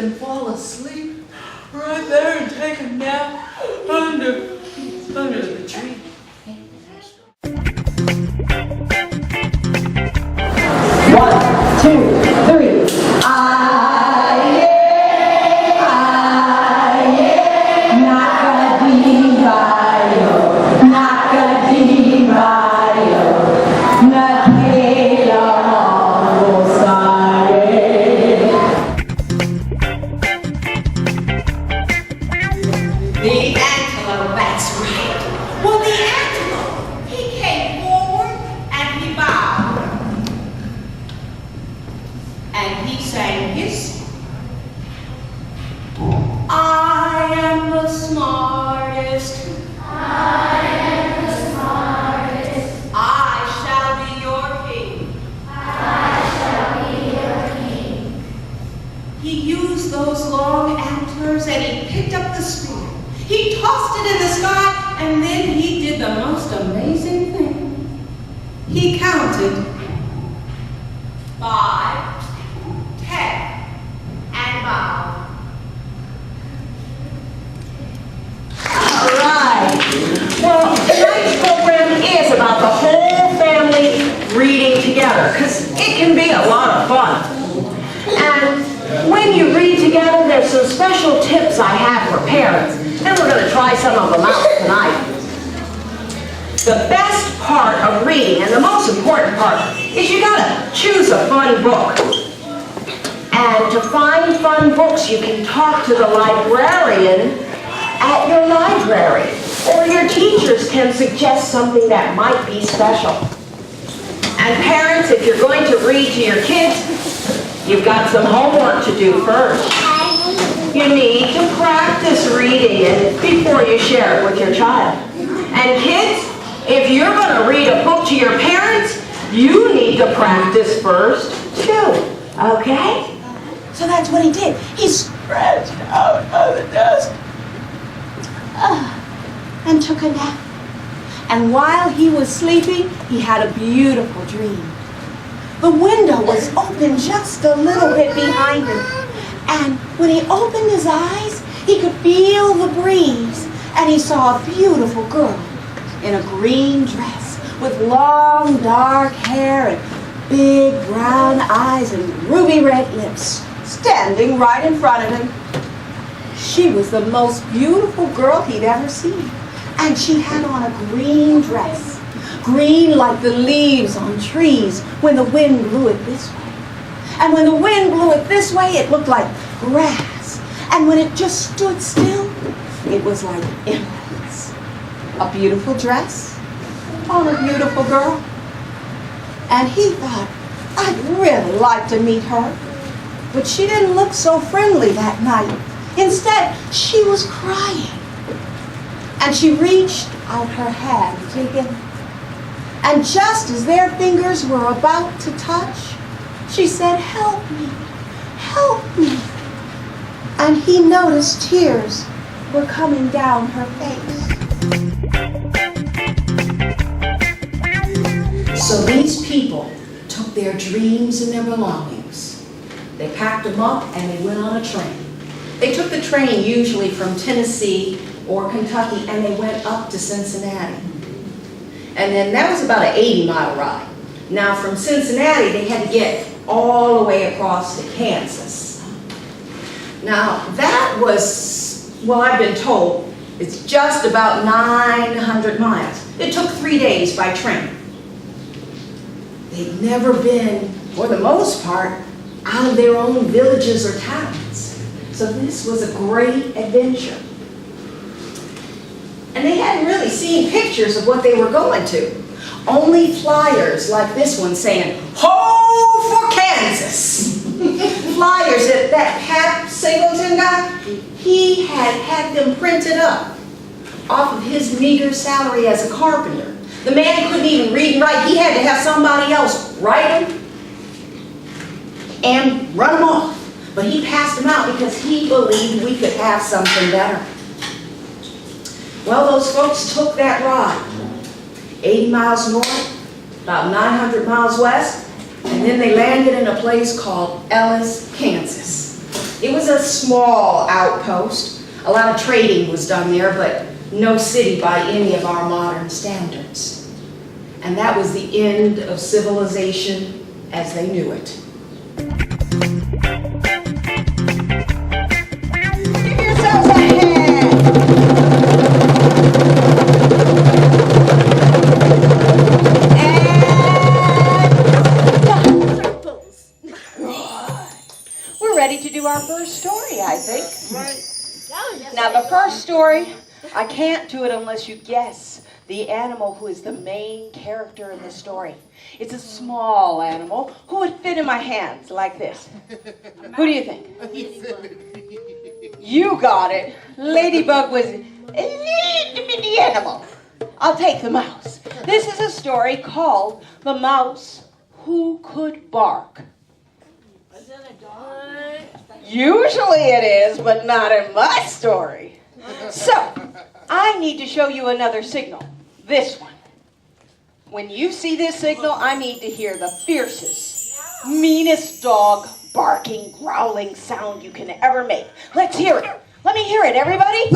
can fall asleep right there and take a nap under the tree. One, two, three. The antelope, that's right. Well, the antelope, he came forward and he bowed. And he sang his song. I am the smartest. I am the smartest. I shall be your king. I shall be your king. He used those long antlers and he picked up the spear. He tossed it in the sky, and then he did the most amazing thing. He counted 5, 10, and bowed. All right. Well, tonight's program is about the whole family reading together, because it can be a lot of fun. And when you read together, there's some special tips I have for parents. And we're going to try some of them out tonight. The best part of reading, and the most important part, is you got to choose a fun book. And to find fun books, you can talk to the librarian at your library. Or your teachers can suggest something that might be special. And parents, if you're going to read to your kids, you've got some homework to do first. You need to practice reading it before you share it with your child. And kids, if you're going to read a book to your parents, you need to practice first too. Okay? So that's what he did. He stretched out on the desk and took a nap. And while he was sleeping, he had a beautiful dream. The window was open just a little bit behind him. And when he opened his eyes, he could feel the breeze. And he saw a beautiful girl in a green dress with long dark hair and big brown eyes and ruby red lips standing right in front of him. She was the most beautiful girl he'd ever seen. And she had on a green dress, green like the leaves on trees when the wind blew it this way. And when the wind blew it this way, it looked like grass. And when it just stood still, it was like emeralds. A beautiful dress on a beautiful girl. And he thought, I'd really like to meet her. But she didn't look so friendly that night. Instead, she was crying. And she reached out her hand to him. And just as their fingers were about to touch, she said, help me, help me. And he noticed tears were coming down her face. So these people took their dreams and their belongings. They packed them up and they went on a train. They took the train usually from Tennessee or Kentucky and they went up to Cincinnati. And then that was about an 80-mile ride. Now from Cincinnati they had to get all the way across to Kansas. Now that was, well, I've been told, it's just about 900 miles. It took 3 days by train. They'd never been, for the most part, out of their own villages or towns. So this was a great adventure. And they hadn't really seen pictures of what they were going to. Only flyers like this one saying, "Ho for Kansas!" Flyers that Pat Singleton got, he had them printed up off of his meager salary as a carpenter. The man couldn't even read and write. He had to have somebody else write them and run them off. But he passed them out because he believed we could have something better. Well, those folks took that ride. 80 miles north, about 900 miles west, and then they landed in a place called Ellis, Kansas. It was a small outpost. A lot of trading was done there, but no city by any of our modern standards. And that was the end of civilization as they knew it. Give yourselves a hand. And circles. We're ready to do our first story, I think. Now, the first story, I can't do it unless you guess the animal who is the main character in the story. It's a small animal who would fit in my hands like this. Who do you think? You got it. Ladybug was a little bitty animal. I'll take the mouse. This is a story called The Mouse Who Could Bark. Usually it is, but not in my story. So, I need to show you another signal. This one. When you see this signal, I need to hear the fiercest, meanest dog barking, growling sound you can ever make. Let's hear it. Let me hear it, everybody.